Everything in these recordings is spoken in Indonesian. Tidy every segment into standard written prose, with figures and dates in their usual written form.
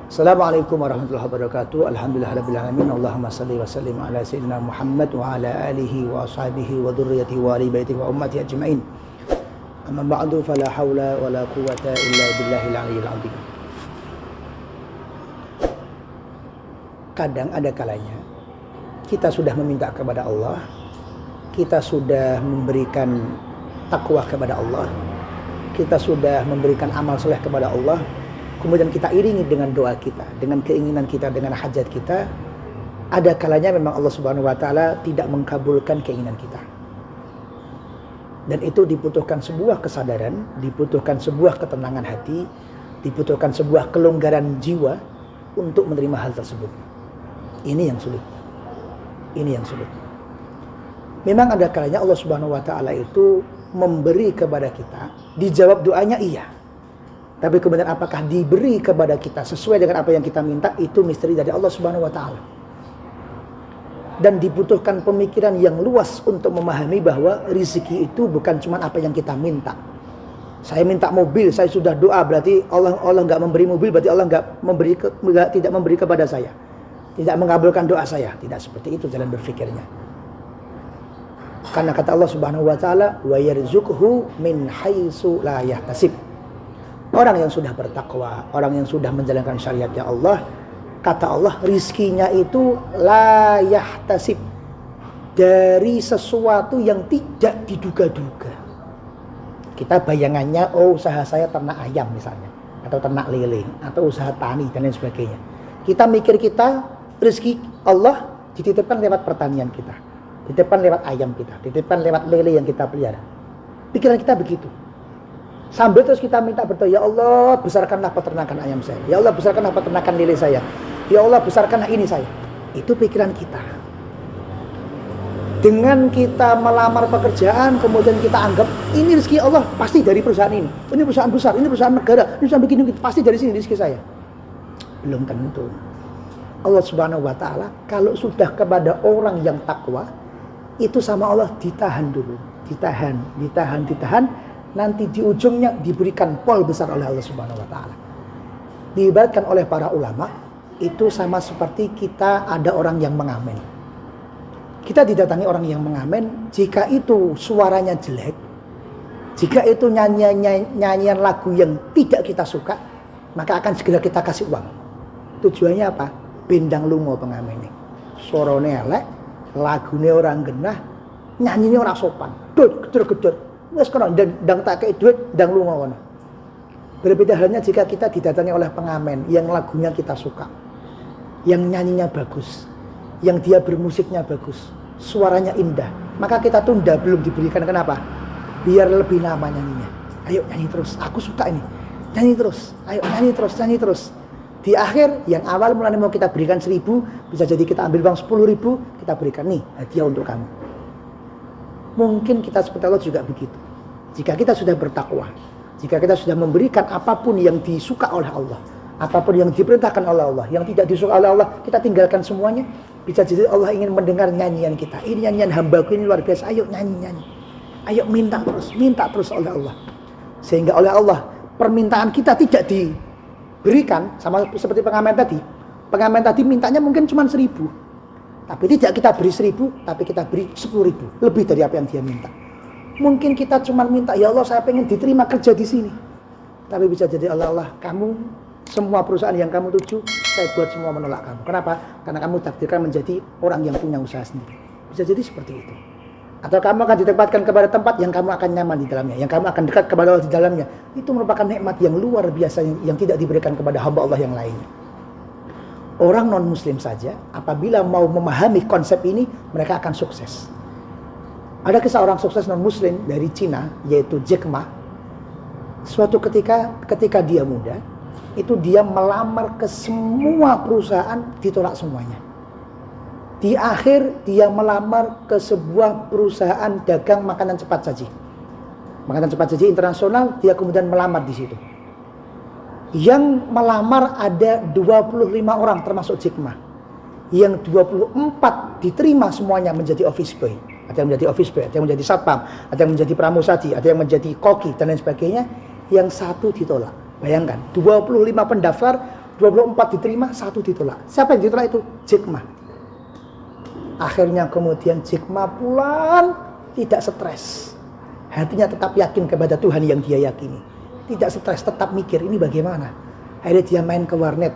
Assalamualaikum warahmatullahi wabarakatuh. Alhamdulillahirabbil alamin. Allahumma shalli wa sallim ala sayyidina Muhammad wa ala alihi wa ashabihi wa dzurriyyatihi wa ali baitihi wa ummati ajmain. Amma ba'du, fala haula wala quwwata illa billahil aliyyil azim. Kadang ada kalanya kita sudah meminta kepada Allah, kita sudah memberikan takwa kepada Allah, kita sudah memberikan amal soleh kepada Allah, kemudian kita iringi dengan doa kita, dengan keinginan kita, dengan hajat kita. Ada kalanya memang Allah Subhanahu wa taala tidak mengkabulkan keinginan kita. Dan itu dibutuhkan sebuah kesadaran, dibutuhkan sebuah ketenangan hati, dibutuhkan sebuah kelonggaran jiwa untuk menerima hal tersebut. Ini yang sulit. Ini yang sulit. Memang ada kalanya Allah Subhanahu wa taala itu memberi kepada kita, dijawab doanya iya. Tapi kemudian apakah diberi kepada kita sesuai dengan apa yang kita minta, itu misteri dari Allah Subhanahu wa taala. Dan dibutuhkan pemikiran yang luas untuk memahami bahwa rezeki itu bukan cuma apa yang kita minta. Saya minta mobil, saya sudah doa, berarti Allah nggak memberi mobil, berarti Allah tidak memberi kepada saya, tidak mengabulkan doa saya. Tidak seperti itu jalan berpikirnya. Karena kata Allah Subhanahu wa taala, wa yarzuqhu min haitsu la yahtasib. Orang yang sudah bertakwa, orang yang sudah menjalankan syariatnya Allah, kata Allah, rizkinya itu la yahtasib, dari sesuatu yang tidak diduga-duga. Kita bayangannya, oh usaha saya ternak ayam misalnya, atau ternak lele, atau usaha tani dan lain sebagainya. Kita mikir rizki Allah dititipkan lewat pertanian kita, dititipkan lewat ayam kita, dititipkan lewat lele yang kita pelihara. Pikiran kita begitu. Sambil terus kita minta berdoa, ya Allah besarkanlah peternakan ayam saya, ya Allah besarkanlah peternakan lele saya, ya Allah besarkanlah ini saya. Itu pikiran kita. Dengan kita melamar pekerjaan, kemudian kita anggap ini rezeki Allah pasti dari perusahaan ini perusahaan besar, ini perusahaan negara, ini perusahaan begini, pasti dari sini rezeki saya. Belum tentu. Allah Subhanahu wa taala kalau sudah kepada orang yang takwa, itu sama Allah ditahan dulu, ditahan. Nanti di ujungnya diberikan pol besar oleh Allah Subhanahu wa taala. Diibaratkan oleh para ulama, itu sama seperti kita ada orang yang mengamen. Kita didatangi orang yang mengamen, jika itu suaranya jelek, jika itu nyanyian lagu yang tidak kita suka, maka akan segera kita kasih uang. Tujuannya apa? Bendang lungo pengamene. Sorone elek, lagune orang genah, nyanyine ora sopan. Gedor-gedor. Wes kono ndang tak kei duit ndang lunga kono. Berbeda halnya jika kita didatangi oleh pengamen yang lagunya kita suka, yang nyanyinya bagus, yang dia bermusiknya bagus, suaranya indah, maka kita tunda, belum diberikan. Kenapa? Biar lebih lama nyanyinya. Ayo nyanyi terus, aku suka ini. Nyanyi terus, ayo nyanyi terus. Di akhir yang awal mulanya mau kita berikan 1.000, bisa jadi kita ambil uang 10.000, kita berikan nih hadiah untuk kamu. Mungkin kita seperti Allah juga begitu. Jika kita sudah bertakwa, jika kita sudah memberikan apapun yang disuka oleh Allah, apapun yang diperintahkan oleh Allah, yang tidak disuka oleh Allah, kita tinggalkan semuanya. Bisa jadi Allah ingin mendengar nyanyian kita. Ini nyanyian hambaku ini luar biasa. Ayo nyanyi. Ayo minta terus oleh Allah. Sehingga oleh Allah permintaan kita tidak diberikan, sama seperti pengamen tadi. Pengamen tadi mintanya mungkin cuma 1.000. Tapi tidak kita beri 1.000, tapi kita beri 10.000, lebih dari apa yang dia minta. Mungkin kita cuma minta, ya Allah saya pengen diterima kerja di sini. Tapi bisa jadi Allah, kamu semua perusahaan yang kamu tuju, saya buat semua menolak kamu. Kenapa? Karena kamu takdirkan menjadi orang yang punya usaha sendiri. Bisa jadi seperti itu. Atau kamu akan ditempatkan kepada tempat yang kamu akan nyaman di dalamnya, yang kamu akan dekat kepada Allah di dalamnya. Itu merupakan nikmat yang luar biasa yang tidak diberikan kepada hamba Allah yang lainnya. Orang non-muslim saja apabila mau memahami konsep ini, mereka akan sukses. Ada kisah orang sukses non-muslim dari Cina, yaitu Jack Ma. Suatu ketika dia muda, itu dia melamar ke semua perusahaan, ditolak semuanya. Di akhir dia melamar ke sebuah perusahaan dagang makanan cepat saji. Makanan cepat saji internasional, dia kemudian melamar di situ. Yang melamar ada 25 orang termasuk Jack Ma. Yang 24 diterima semuanya menjadi office boy. Ada yang menjadi office boy, ada yang menjadi satpam, ada yang menjadi pramusaji, ada yang menjadi koki dan lain sebagainya. Yang satu ditolak. Bayangkan, 25 pendaftar, 24 diterima, 1 ditolak. Siapa yang ditolak itu? Jack Ma. Akhirnya kemudian Jack Ma pulang, tidak stres. Hatinya tetap yakin kepada Tuhan yang dia yakini. Tidak stres, tetap mikir ini bagaimana. Akhirnya dia main ke warnet.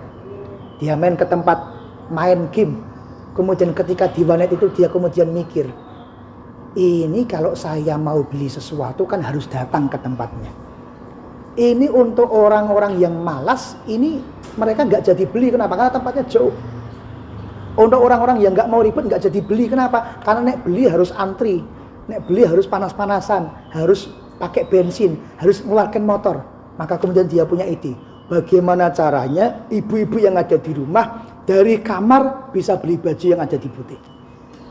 Dia main ke tempat main game. Kemudian ketika di warnet itu dia kemudian mikir, ini kalau saya mau beli sesuatu kan harus datang ke tempatnya. Ini untuk orang-orang yang malas, ini mereka nggak jadi beli. Kenapa? Karena tempatnya jauh. Untuk orang-orang yang nggak mau ribet nggak jadi beli. Kenapa? Karena nek beli harus antri, nek beli harus panas-panasan, harus pakai bensin, harus mengeluarkan motor. Maka kemudian dia punya ide, bagaimana caranya ibu-ibu yang ada di rumah dari kamar bisa beli baju yang ada di butik.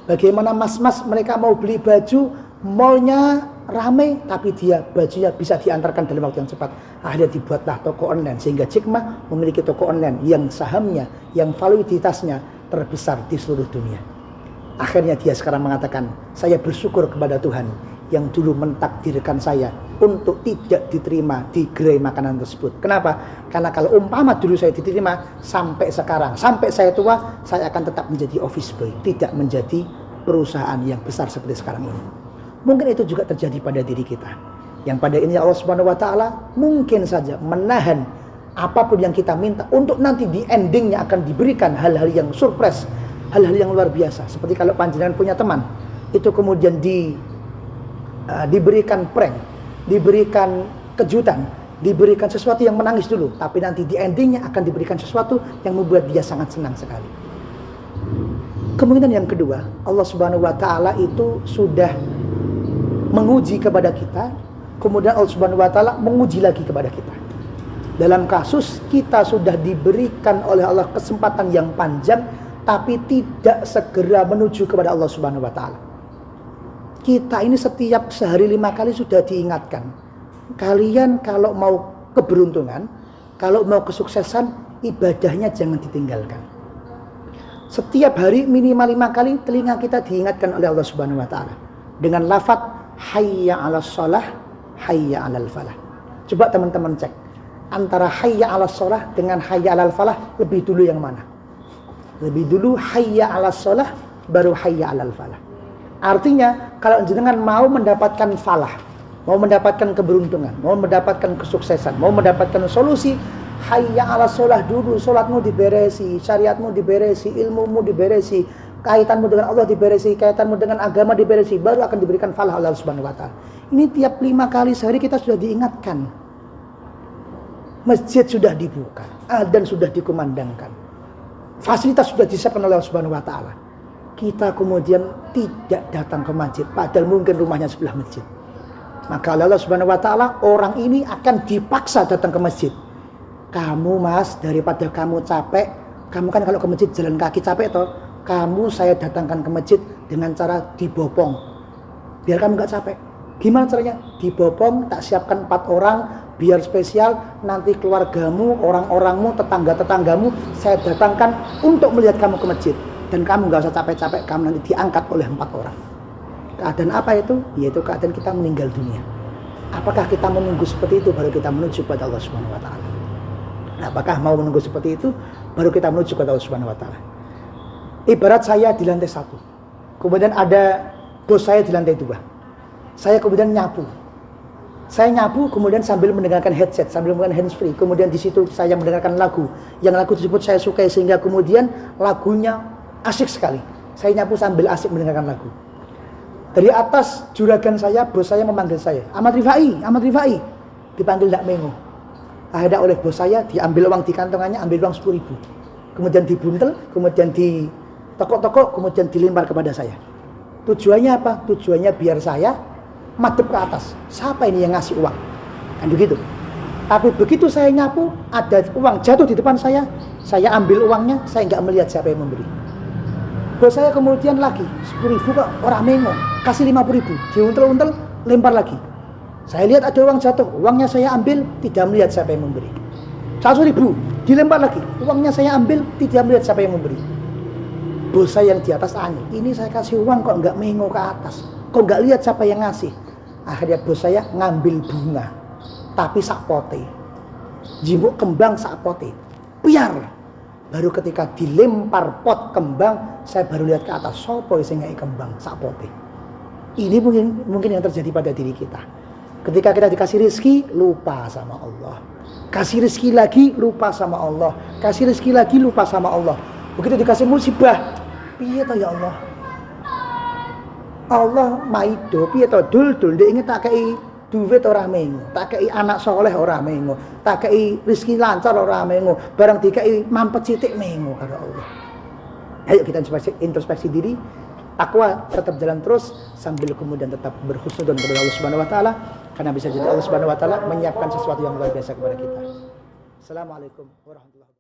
Bagaimana mas-mas mereka mau beli baju, mallnya rame, tapi dia bajunya bisa diantarkan dalam waktu yang cepat. Akhirnya dibuatlah toko online, sehingga Jack Ma memiliki toko online yang sahamnya, yang validitasnya terbesar di seluruh dunia. Akhirnya dia sekarang mengatakan, saya bersyukur kepada Tuhan yang dulu mentakdirkan saya untuk tidak diterima di gerai makanan tersebut. Kenapa? Karena kalau umpama dulu saya diterima, sampai sekarang, sampai saya tua, saya akan tetap menjadi office boy, tidak menjadi perusahaan yang besar seperti sekarang ini. Mungkin itu juga terjadi pada diri kita, yang pada ini Allah Subhanahu wa Ta'ala mungkin saja menahan apapun yang kita minta, untuk nanti di endingnya akan diberikan hal-hal yang surprise, hal-hal yang luar biasa. Seperti kalau panjenengan punya teman, itu kemudian diberikan prank, diberikan kejutan, diberikan sesuatu yang menangis dulu, tapi nanti di endingnya akan diberikan sesuatu yang membuat dia sangat senang sekali. Kemungkinan yang kedua, Allah Subhanahu wa Ta'ala itu sudah menguji kepada kita, kemudian Allah Subhanahu wa Ta'ala menguji lagi kepada kita. Dalam kasus kita sudah diberikan oleh Allah kesempatan yang panjang, tapi tidak segera menuju kepada Allah Subhanahu wa Ta'ala. Kita ini setiap sehari 5 kali sudah diingatkan, kalian kalau mau keberuntungan, kalau mau kesuksesan, ibadahnya jangan ditinggalkan. Setiap hari minimal 5 kali telinga kita diingatkan oleh Allah Subhanahu wa Ta'ala dengan lafaz hayya 'alas shalah, hayya 'alal falah. Coba teman-teman cek, antara hayya 'alas shalah dengan hayya 'alal falah, lebih dulu yang mana? Lebih dulu hayya 'alas shalah, baru hayya 'alal falah. Artinya kalau jenengan mau mendapatkan falah, mau mendapatkan keberuntungan, mau mendapatkan kesuksesan, mau mendapatkan solusi, hayya 'alas shalah dulu. Salatmu diberesi, syariatmu diberesi, ilmumu diberesi, kaitanmu dengan Allah diberesi, kaitanmu dengan agama diberesi, baru akan diberikan falah Allah Subhanahu wa Ta'ala. Ini tiap 5 kali sehari kita sudah diingatkan. Masjid sudah dibuka, adzan sudah dikumandangkan, fasilitas sudah disiapkan oleh Allah Subhanahu wa Ta'ala. Kita kemudian tidak datang ke masjid, padahal mungkin rumahnya sebelah masjid. Maka Allah Subhanahu wa Ta'ala, orang ini akan dipaksa datang ke masjid. Kamu mas, daripada kamu capek, kamu kan kalau ke masjid jalan kaki capek toh, kamu saya datangkan ke masjid dengan cara dibopong, biar kamu gak capek. Gimana caranya? Dibopong, tak siapkan 4 orang, biar spesial, nanti keluargamu, orang-orangmu, tetangga-tetanggamu, saya datangkan untuk melihat kamu ke masjid. Dan kamu gak usah capek-capek, kamu nanti diangkat oleh 4 orang. Keadaan apa itu? Yaitu keadaan kita meninggal dunia. Apakah kita menunggu seperti itu baru kita menuju kepada Allah Subhanahu wa Ta'ala? Apakah mau menunggu seperti itu baru kita menuju kepada Allah Subhanahu wa Ta'ala? Ibarat saya di lantai 1, kemudian ada bos saya di lantai 2. Saya kemudian nyapu. Saya nyapu kemudian sambil mendengarkan headset, sambil mendengarkan handsfree. Kemudian di situ saya mendengarkan lagu. Yang lagu tersebut saya sukai sehingga kemudian lagunya asyik sekali. Saya nyapu sambil asyik mendengarkan lagu. Dari atas juragan saya, bos saya memanggil saya, Ahmad Rifai, Ahmad Rifai. Dipanggil tidak mengo. Akhirnya oleh bos saya diambil uang di kantongannya, ambil uang 10.000. Kemudian dibuntel, kemudian di tokok-tokok, kemudian dilempar kepada saya. Tujuannya apa? Tujuannya biar saya madep ke atas. Siapa ini yang ngasih uang? Kan begitu. Tapi begitu saya nyapu, ada uang jatuh di depan saya ambil uangnya, saya nggak melihat siapa yang memberi. Bos saya kemudian lagi 10.000 kok orang mengo, kasih 50.000, diuntel-untel, lempar lagi. Saya lihat ada uang jatuh, uangnya saya ambil, tidak melihat siapa yang memberi. 100.000, dilempar lagi, uangnya saya ambil, tidak melihat siapa yang memberi. Bos saya yang di atas tanya, ini saya kasih uang kok nggak mengo ke atas, kok nggak lihat siapa yang ngasih. Akhirnya bos saya ngambil bunga, tapi sak pote, jimuk kembang sak pote. piar. Baru ketika dilempar pot kembang, saya baru lihat ke atas, sopo sing ngei kembang sak pote. Ini mungkin yang terjadi pada diri kita. Ketika kita dikasih rezeki, lupa sama Allah. Kasih rezeki lagi, lupa sama Allah. Kasih rezeki lagi, lupa sama Allah. Begitu dikasih musibah, piye to ya Allah? Allah maido, piye to dul ndek inget tak kei duit ora mengo, tak kei anak soleh ora mengo, tak kei rezeki lancar ora mengo, barang dikei mampet sithik mengo karo Allah. Ayo kita introspeksi diri, takwa tetap jalan terus sambil kemudian tetap berhusnudzon kepada Allah Subhanahu wa taala, karena bisa jadi Allah Subhanahu wa taala menyiapkan sesuatu yang luar biasa kepada kita. Assalamualaikum warahmatullahi wabarakatuh.